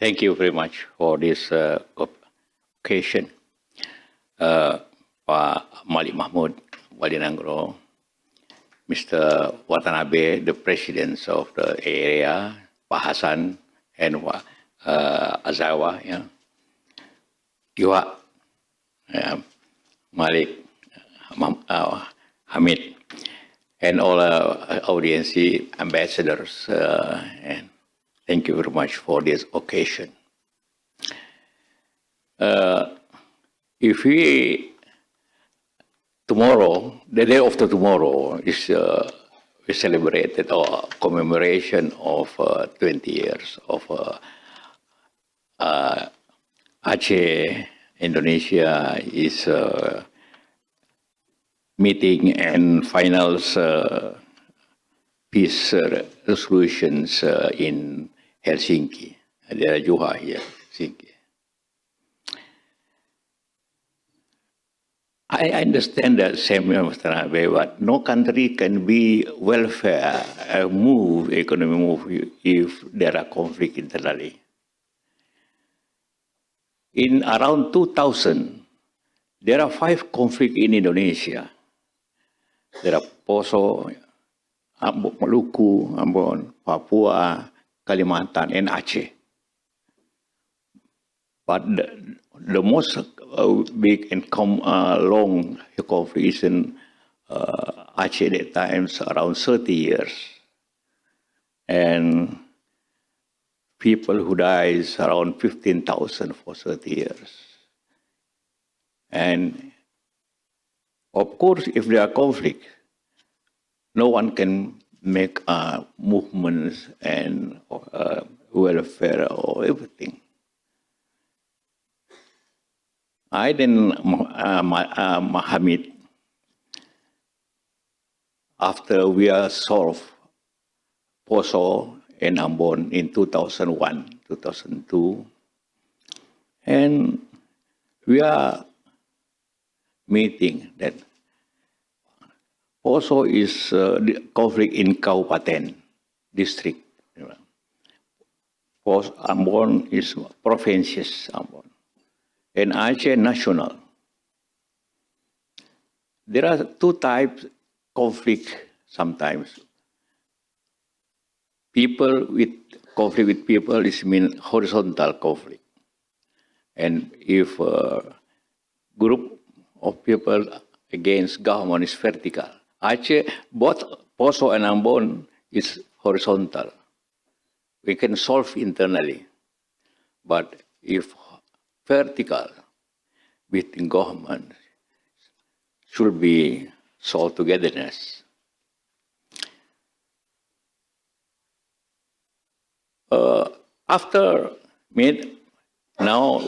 Thank you very much for this occasion. Pak Malik Mahmud, Wali Nanggro, Mr. Watanabe, the president of the area, Pak Hasan, and Aizawa, Iwa, Malik, Hamid, and all audience ambassadors, and thank you very much for this occasion. If we tomorrow, the day after tomorrow, is we celebrated our commemoration of 20 years of Aceh, Indonesia is meeting and finals peace resolutions in Helsinki. There are Juha here, Helsinki. I understand that same, Mr. Abe, but no country can be welfare move, economic move, if there are conflict internally. In around 2000, there are 5 conflicts in Indonesia. There are Poso, Maluku, Ambon, Papua, Kalimantan, and Aceh. But the most big and long conflict is in Aceh at that times, around 30 years. And people who dies around 15,000 for 30 years. And of course, if there are conflicts, no one can make movements and welfare or everything. I then, Mohammed, after we are solved Poso and Ambon in 2001, 2002, and we are meeting that Poso is the conflict in Kabupaten district. Ambon is provinces, Ambon. And Aceh national. There are 2 types conflict sometimes. People with conflict with people is mean horizontal conflict. And if a group of people against government is vertical. Aceh, both Poso and Ambon is horizontal. We can solve internally. But if vertical within government should be solved togetherness. After now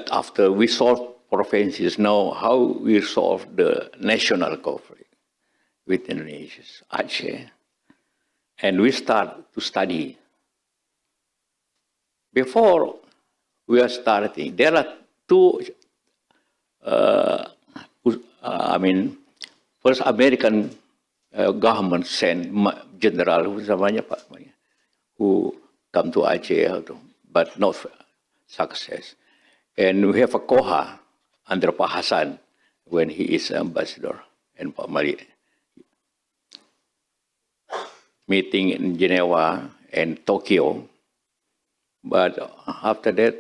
after we solve provinces, now how we solve the national conflict with Indonesia, Aceh, and we start to study. Before we are starting, there are 2, first American government sent general who come to Aceh, but not success. And we have a Koha under Pak Hasan when he is ambassador, and Pak Malik. Meeting in Geneva and Tokyo. But after that,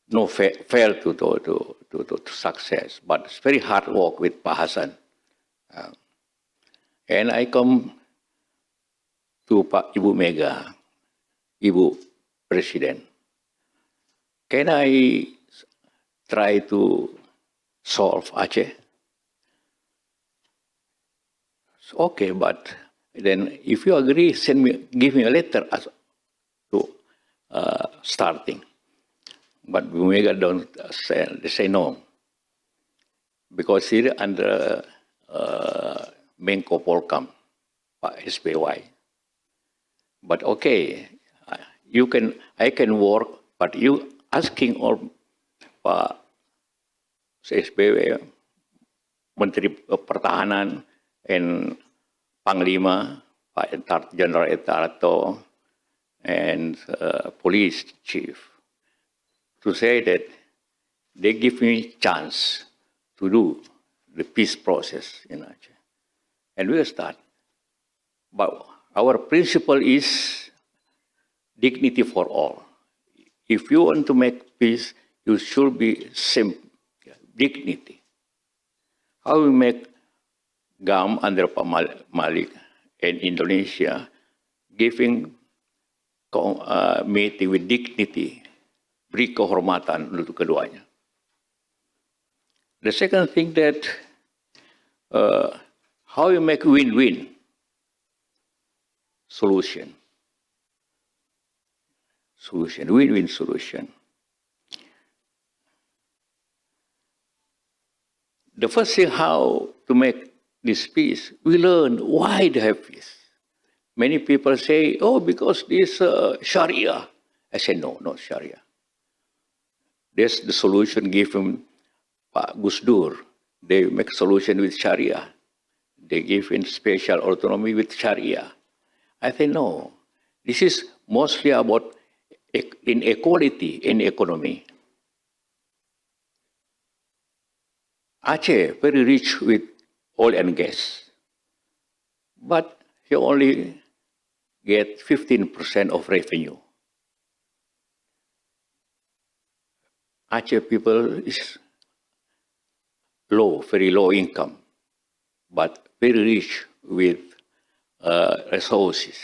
no failed to success. But it's very hard work with Pak Hasan. And I come to Ibu Mega, Ibu President. Can I try to solve Aceh? Okay, but then if you agree, give me a letter to starting. But Bumega don't say, they say no. Because here under Menko Polkam, SPY. But okay, I can work, but you asking all Pak SPY, Menteri Pertahanan, and Panglima, Pak General Etarto, and police chief to say that they give me chance to do the peace process in Aceh. And we will start. But our principle is dignity for all. If you want to make peace, you should be same dignity. How we make GAM under Pak Malik and Indonesia giving meeting with dignity, beri kehormatan untuk keduanya. The second thing that how you make win-win solution. Win-win solution. The first thing how to make this peace, we learn why they have peace. Many people say, oh, because this Sharia. I say, no, not Sharia. That's the solution given Pak Gus Dur. They make solution with Sharia. They give in special autonomy with Sharia. I say, no. This is mostly about inequality in economy. Aceh, very rich with oil and gas. But he only get 15% of revenue. Aceh people is low, very low income, but very rich with resources.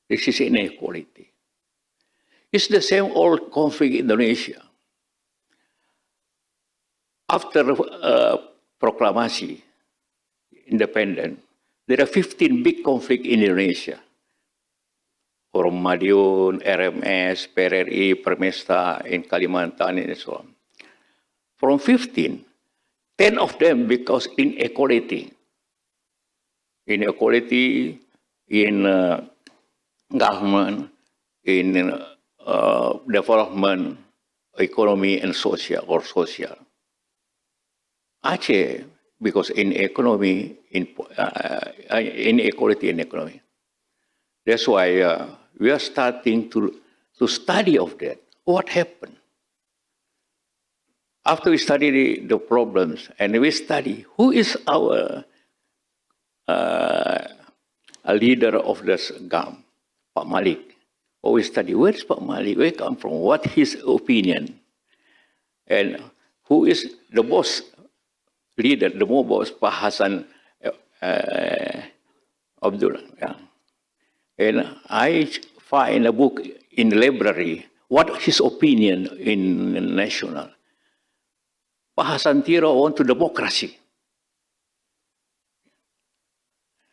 This is inequality. It's the same old conflict in Indonesia. After proclamation, independent, there are 15 big conflicts in Indonesia. From Madiun, RMS, PRRI, Permesta, in Kalimantan, and so on. From 15, 10 of them because inequality. Inequality in government, in development, economy, and social. Aceh, because in economy, inequality in economy. That's why we are starting to study of that. What happened? After we study the problems and we study who is our a leader of this GAM, Pak Malik. Or we study where is Pak Malik, where he come from, what his opinion, and who is the boss leader, the more boss, Pak Hassan Abdul. Yeah. And I find a book in the library, what his opinion in national. Pak Hassan Tiro want to democracy.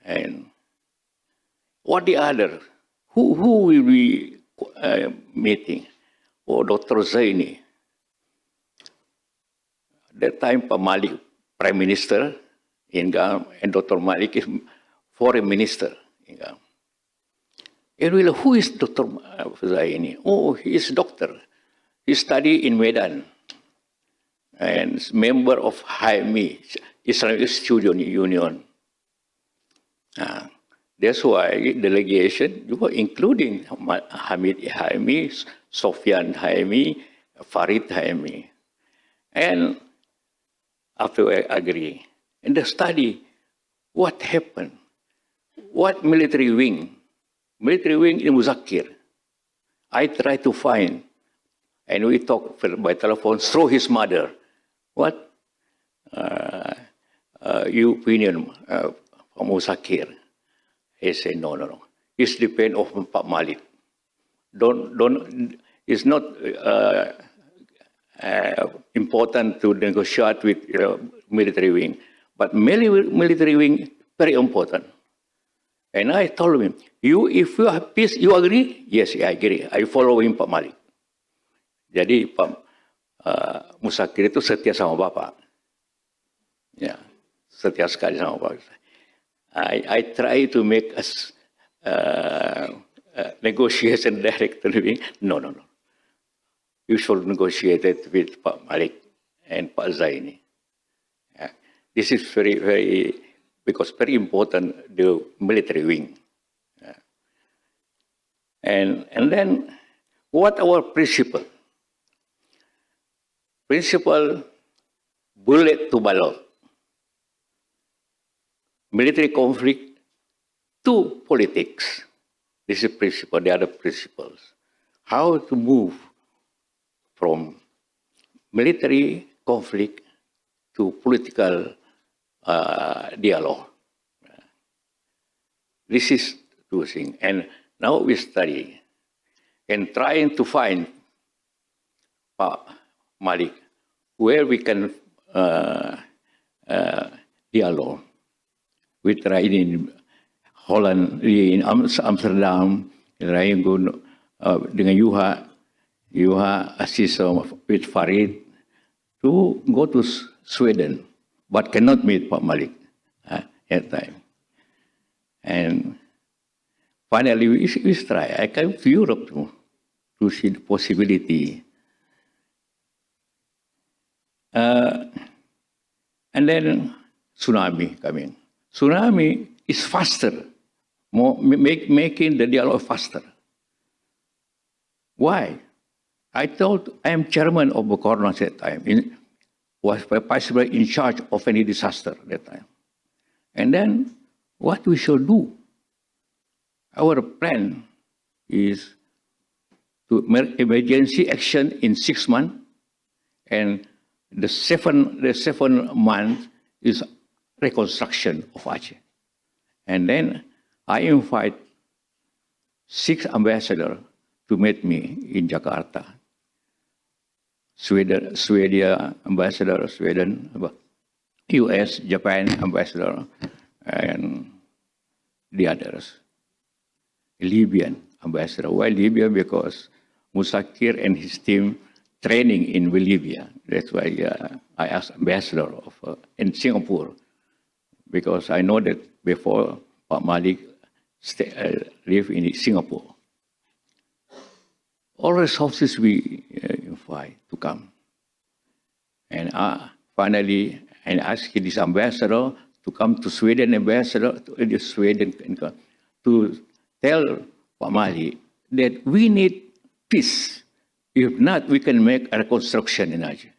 And what the other? Who will be meeting? Oh, Dr. Zaini. That time, Pak Malik, Prime Minister in GAM, and Dr. Malik is Foreign Minister in GAM. And we who is Dr. Zaini? Oh, he is doctor. He studied in Medan. And is member of HIME, Islamic Student Union. That's why delegation, including Hamid Haimi, Sofyan Haimi, Farid Haimi. And after I agree, and the study, what happened? What military wing? Military wing in Muzakir. I try to find, and we talk by telephone through his mother. What you opinion from Muzakir? He said, no. It's depend on Pak Malik. It's not important to negotiate with military wing, but military wing very important. And I told him, if you have peace, you agree? Yes, I agree. I follow him, Pak Malik. Jadi Pak Musakir itu setia sama Bapak. Ya, setia sekali sama Bapak. I try to make us negotiation directly. No. You should negotiate it with Pak Malik and Pak Zaini. Yeah. This is very, because very important, the military wing. Yeah. And then, what our principle? Principle, bullet to ballot. Military conflict to politics. This is principle, the other principles. How to move from military conflict to political dialogue. This is two things. And now we study and trying to find Malik where we can dialogue. We tried in Holland, in Amsterdam, trying go dengan Yuha assist with Farid to go to Sweden, but cannot meet Pak Malik at that time. And finally, we try. I came to Europe to see the possibility. And then tsunami coming. Tsunami is faster, making the dialogue faster. Why? I thought I am chairman of the Corona at that time, was possibly in charge of any disaster at that time. And then what we should do? Our plan is to make emergency action in 6 months, and the seven months is reconstruction of Aceh. And then I invite 6 ambassadors to meet me in Jakarta. Sweden ambassador, Sweden, US, Japan ambassador, and the others. Libyan ambassador. Why Libya? Because Musakir and his team training in Bolivia. That's why I asked ambassador in Singapore, because I know that before Pak Malik lived in Singapore. All resources we invite to come. And finally, I asked this ambassador to come to Sweden, ambassador to Sweden, to tell Pak Malik that we need peace. If not, we can make a reconstruction in Aceh.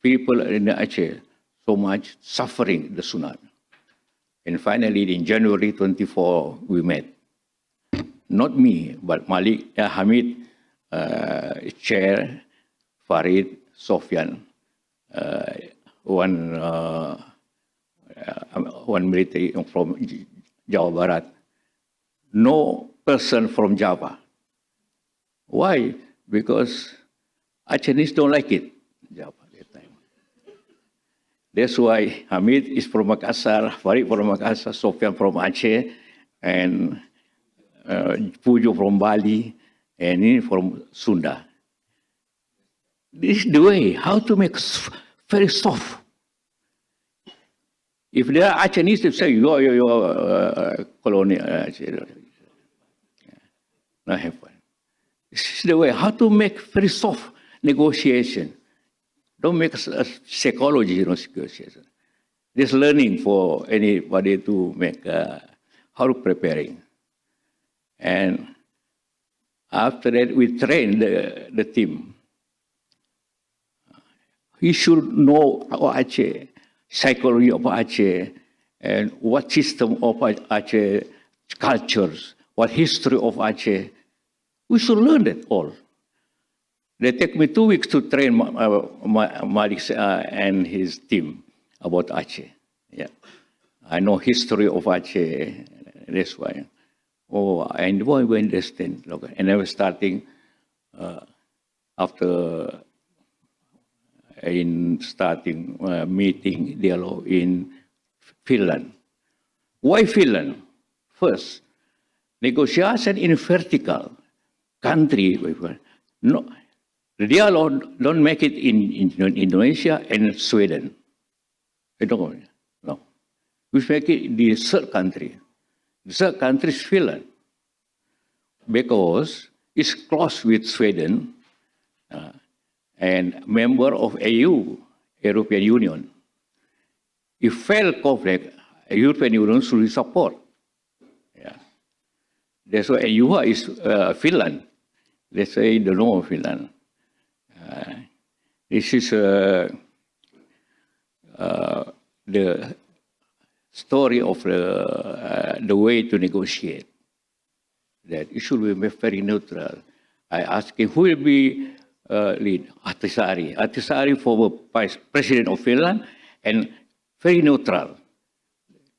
People in Aceh so much suffering the tsunami. And finally, in January 24, we met. Not me, but Malik, Hamid, chair, Farid, Sofyan, one military from Jawa Barat. No person from Java. Why? Because Acehnese don't like it, Java at that time. That's why Hamid is from Makassar, Farid from Makassar, Sofyan from Aceh, and Pujo from Bali, and he from Sunda. This is the way how to make very soft. If there are Acehnese, they say, you're colonial. Not have fun. This is the way how to make very soft negotiation. Don't make psychology negotiation. This learning for anybody to make how to preparing. And after that, we train the team. He should know Aceh, psychology of Aceh, and what system of Aceh, cultures, what history of Aceh. We should learn that all. They take me 2 weeks to train Malik and his team about Aceh. Yeah, I know history of Aceh. That's why. Oh, and boy, we understand. And I was starting after meeting dialogue in Finland. Why Finland? First, negotiation in vertical country. No, the dialogue don't make it in Indonesia and Sweden. They don't. No, we make it in the third country. The third country is Finland, because it's close with Sweden and member of EU, European Union. If fail conflict, European Union should support. Yeah. That's why Yuha is Finland. They say the know of Finland. This is the story of the way to negotiate. That it should be very neutral. I asked him, who will be lead? Ahtisaari. Ahtisaari, former Vice President of Finland, and very neutral.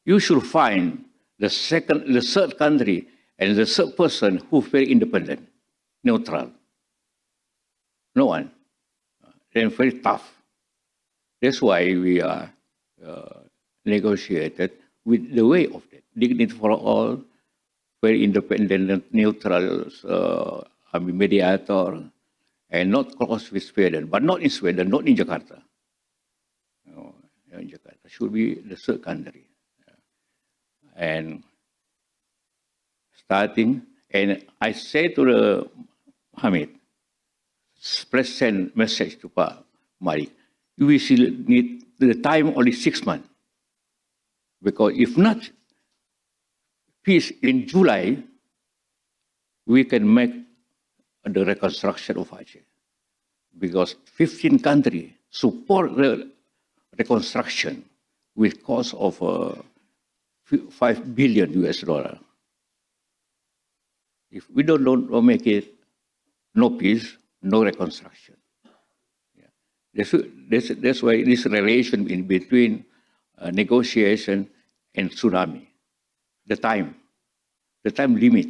You should find the third country and the third person who very independent, neutral. No one. Then very tough. That's why we are negotiated with the way of that. Dignity for all, very independent, neutral mediator, and not close with Sweden, but not in Sweden, not in Jakarta. No, in Jakarta should be the third country. And starting, and I say to the Hamid, please send message to Pak Malik. We still need the time only 6 months. Because if not, peace in July, we can make the reconstruction of Aceh. Because 15 countries support the reconstruction with cost of $5 billion US. If we don't make it, no peace, no reconstruction. Yeah. That's why this relation in between negotiation and tsunami, the time limit,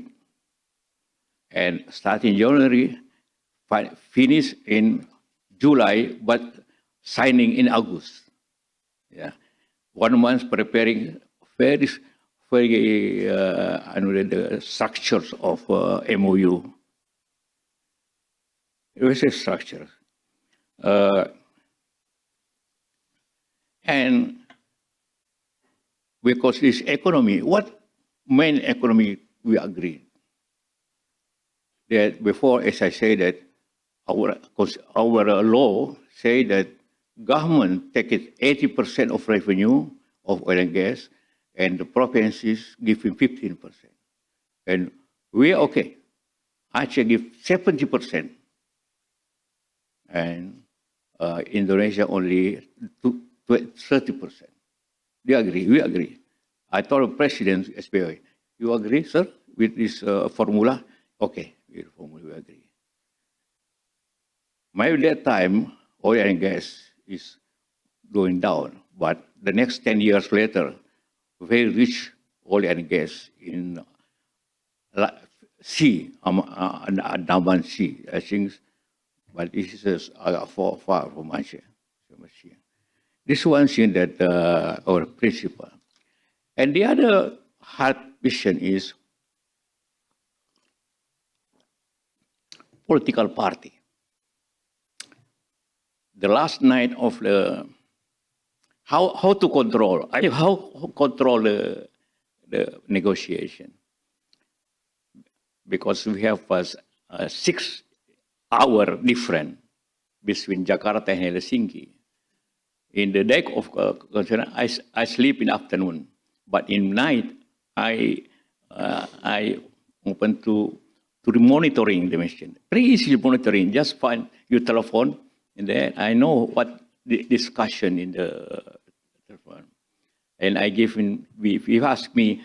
and starting January, finish in July, but signing in August. Yeah, 1 month preparing very the structures of MOU. Very structures. And because this economy, what main economy we agreed? That before, as I say, that our law say that government take it 80% of revenue of oil and gas, and the provinces give him 15%. And we are okay. Aceh give 70%. And Indonesia only 30%. They agree, we agree. I told the President, SBI, you agree, sir, with this formula? Okay, with the formula, we agree. Maybe that time, oil and gas is going down, but the next 10 years later, very rich oil and gas in sea, Andaman Sea, I think, but this is far from Aceh. This one thing that our principle. And the other hard vision is political party. The last night of the how to control the negotiation, because we have a 6 hour difference between Jakarta and Helsinki. In the day of I sleep in afternoon, but in night I open to the monitoring the machine. Very easy monitoring. Just find your telephone, and then I know what the discussion in the telephone. And I give him. If you ask me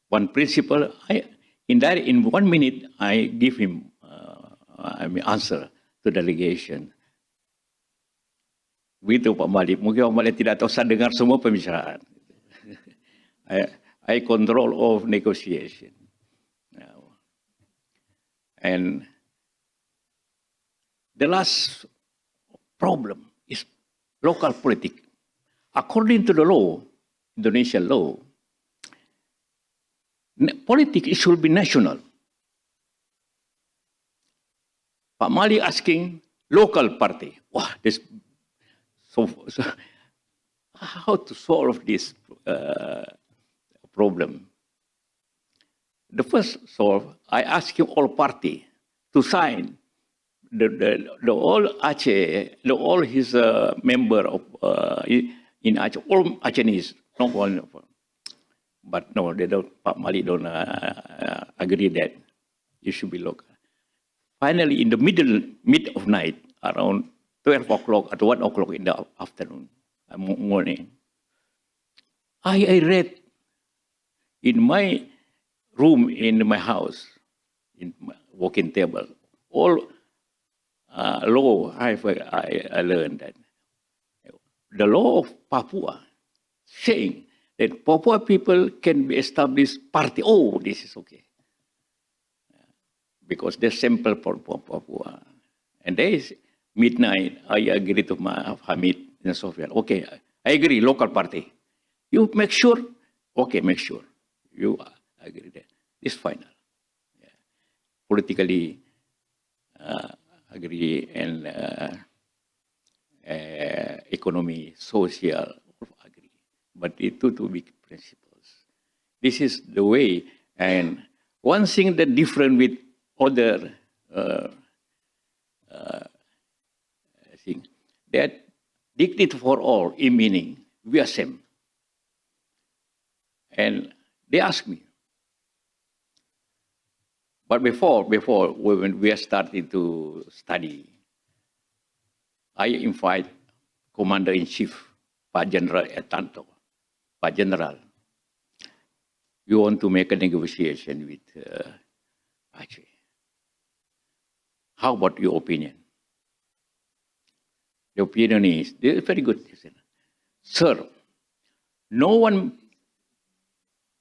one principle, in 1 minute I give him answer to delegation. Begitu Pak Malik. Mungkin Pak Malik tidak tahu, saya dengar semua pembicaraan. I control of negotiation. And the last problem is local politics. According to the law, Indonesian law, politics should be national. Pak Malik asking local party. Wow, this. So how to solve this problem? The first solve, I ask you all party to sign the all Aceh, all his member of in Aceh, all Acehnese, not one. But no, they don't. Pak Malik don't agree that it should be local. Finally, in the mid of night, around 12 o'clock at 1 o'clock in the afternoon, morning, I read in my room in my house, in my working table, all law I learned that the law of Papua saying that Papua people can be established party. Oh, this is okay. Because they're simple for Papua. And there is midnight, I agree to Hamid and Sofia. Okay, I agree, local party. You make sure? Okay, make sure. You agree that. It's final. Yeah. Politically agree and economy, social, agree. But it two big principles. This is the way. And one thing that different with other thing, that dignity for all in meaning, we are same. And they asked me. But before when we are starting to study, I invite Commander-in-Chief, Pak General Etanto. Pak General, we want to make a negotiation with Aceh. How about your opinion? The opinion is very good. Sir, no one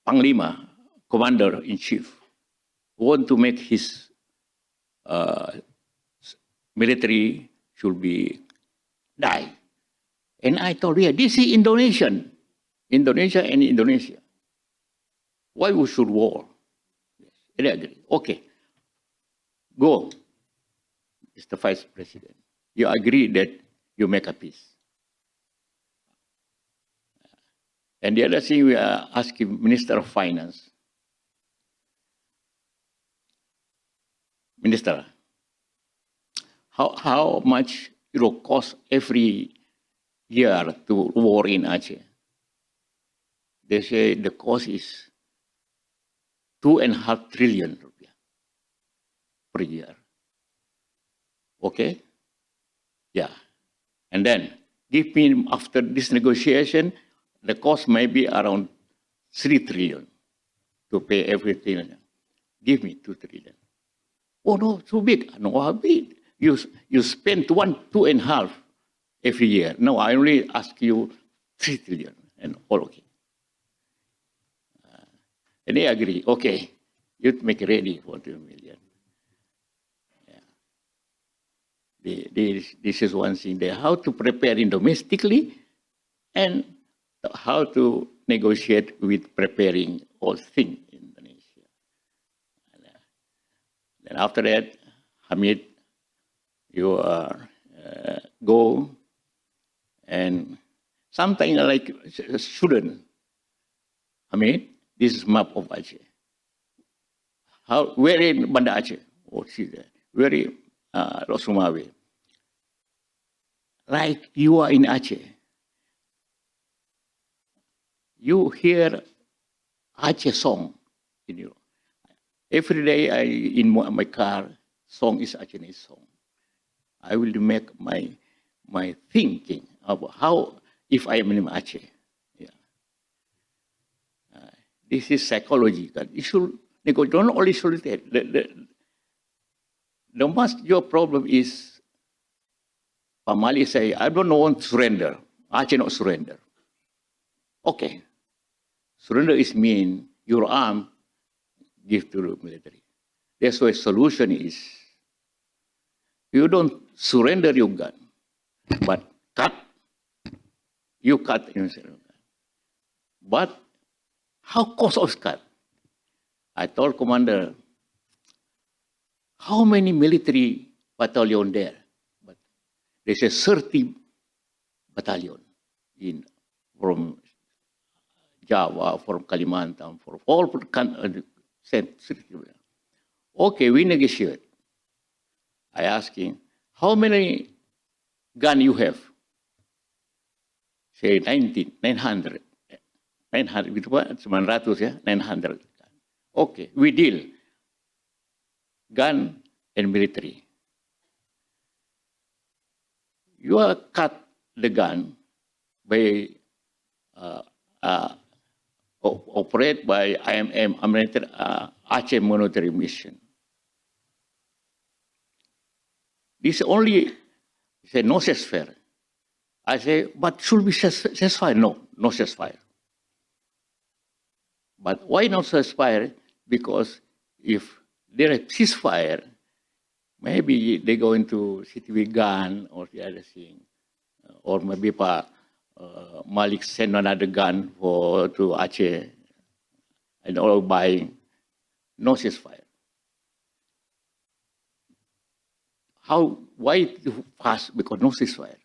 Panglima, Commander-in-Chief, want to make his military should be die. And I told him, this is Indonesia and Indonesia. Why we should war? And I agree. Okay, go. Mr. Vice President, you agree that you make a peace. And the other thing we are asking Minister of Finance, Minister, how much it will cost every year to war in Aceh? They say the cost is 2.5 trillion rupiah per year. Okay? Yeah. And then give me after this negotiation, the cost may be around 3 trillion to pay everything. Give me 2 trillion. Oh no, too big. No, how big? You spend 2.5 every year. No, I only ask you 3 trillion and all okay. And they agree. Okay, you make ready for 2 million. Yeah. This is one thing there. How to prepare in domestically and how to negotiate with preparing all things in Indonesia. And then after that, Hamid, you go and something like student. Hamid, this is map of Aceh. Where in Banda Aceh? Oh, see there. Where in Rosumawe? Like you are in Aceh. You hear Aceh song in you. Every day in my car, song is Aceh song. I will make my thinking about how if I am in Aceh. Yeah. This is psychology. You should don't only solitaire. The most your problem is Pamali say, I don't want to surrender. Aceh not surrender. Okay. Surrender is mean your arm give to the military. That's why solution is you don't surrender your gun, but you cut yourself. But how cost of cut? I told commander, how many military battalion there? But they say 30 battalion from Java, from Kalimantan, from all countries. Okay, we negotiate. I ask him, how many gun you have? Say 900. 900, gitu Pak, 900 ya, 900. Okay, we deal. gun and military. You cut the gun by operate by IMM, Aceh Military Mission. This only say no ceasefire. I say, but should be ceasefire? No, no ceasefire. But why not ceasefire? Because if there is ceasefire, maybe they go into city with gun or the other thing, or maybe Malik send another gun to Aceh, and all buying. No ceasefire. Why fast? Because no ceasefire.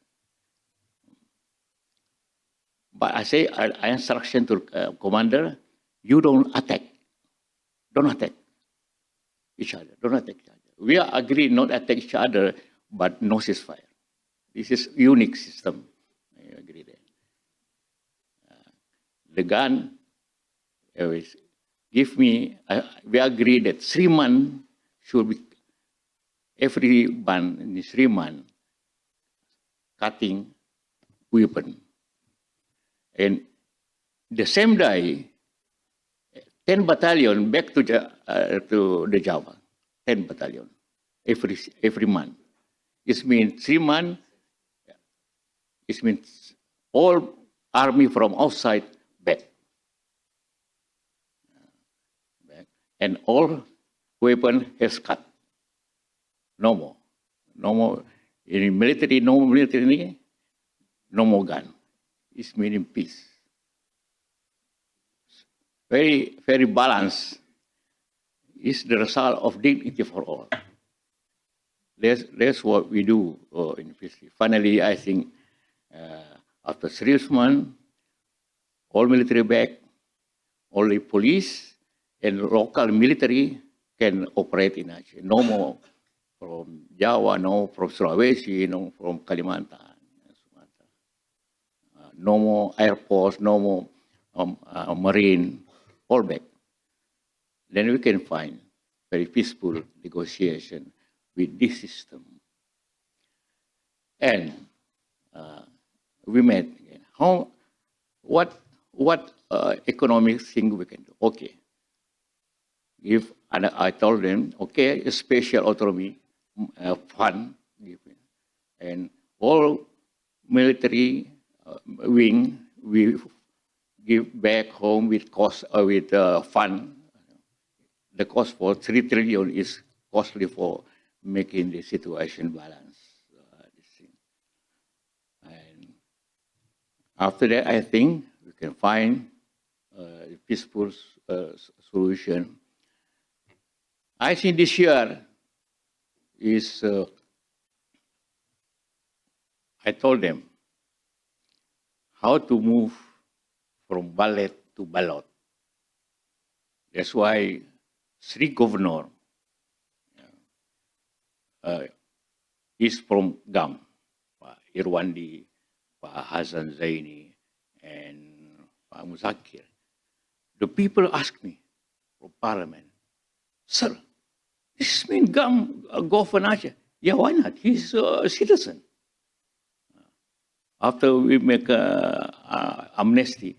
But I say, I instruction to commander, you don't attack. Don't attack each other. Don't attack each other. We are agreed not attack each other, but no ceasefire. This is unique system. I agree there. The gun, give me, we agree that 3 months should be, every month in 3 months, cutting weapon. And the same day, 10 battalion back to the Java, 10 battalion every month. It means 3 months. It means all army from outside back, and all weapon has cut. No more, no more in military. No more military. No more gun. It's meaning peace. Very, very balanced. Is the result of dignity for all. That's what we do in peace. Finally, I think after 3 months, all military back, only police and local military can operate in Aceh. No more from Java, no from Sulawesi, no from Kalimantan. No more airports, no more marine, all back. Then we can find very peaceful negotiation with this system. And we met again. What economic thing we can do? Okay. And I told them, okay, a special autonomy fund, and all military wing we give back home with fund. The cost for 3 trillion is costly for making the situation balance. And after that, I think we can find a peaceful solution. I think this year is, I told them how to move from ballot to ballot. That's why 3 governors is from GAM, Pak Irwandi, Pak Hasan Zaini, and Pak Muzakir. The people ask me from Parliament, sir, this means GAM govern Aceh. Yeah, why not? He's a citizen. After we make amnesty,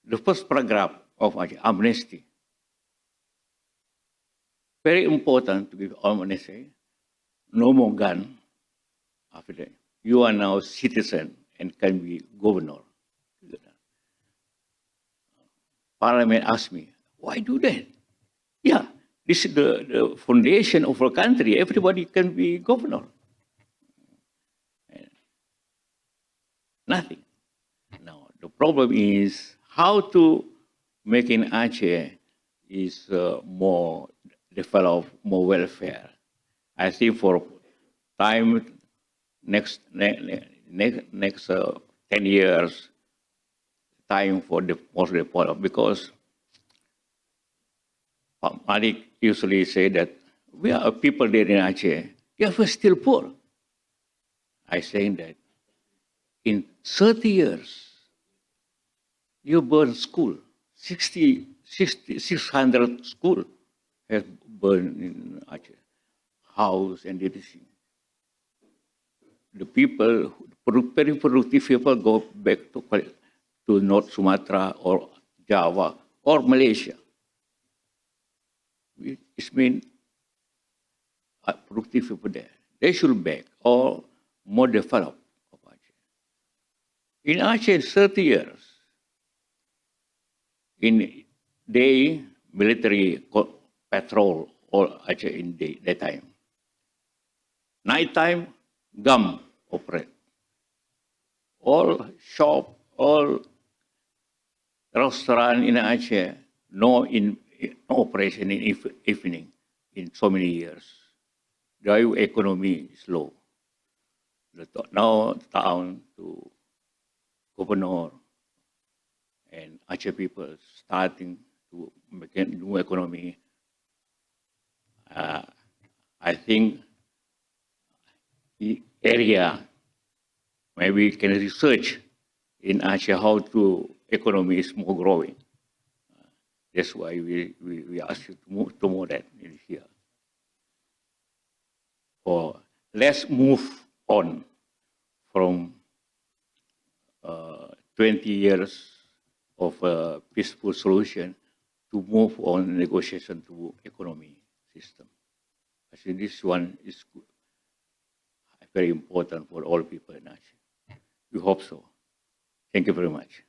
the first paragraph of Aceh, amnesty. Very important to give amnesty. No more gun. After that, you are now citizen and can be governor. Parliament asked me, why do that? Yeah, this is the foundation of our country. Everybody can be governor. Nothing. Now, the problem is how to make in Aceh is more develop, more welfare. I think for time, next 10 years, time for the most develop, because Malik usually say that we are people there in Aceh, yeah, we're still poor. I saying that in 30 years, you burn school, 600 school has burned in Aceh, house and everything. The people, very productive people, go back to North Sumatra or Java or Malaysia. It means productive people there. They should back or more developed of Aceh. In Aceh, 30 years, in day military patrol all Aceh in that time. Nighttime, GAM operate. All shop, all restaurant in Aceh, no operation in evening in so many years. The economy is low. Now town to governor and Aceh people starting to make a new economy. I think the area maybe can research in Aceh how to economy is more growing. That's why we ask you to move that in here. Or let's move on from 20 years of a peaceful solution to move on negotiation to economy system. I think this one is very important for all people in Aceh. We hope so. Thank you very much.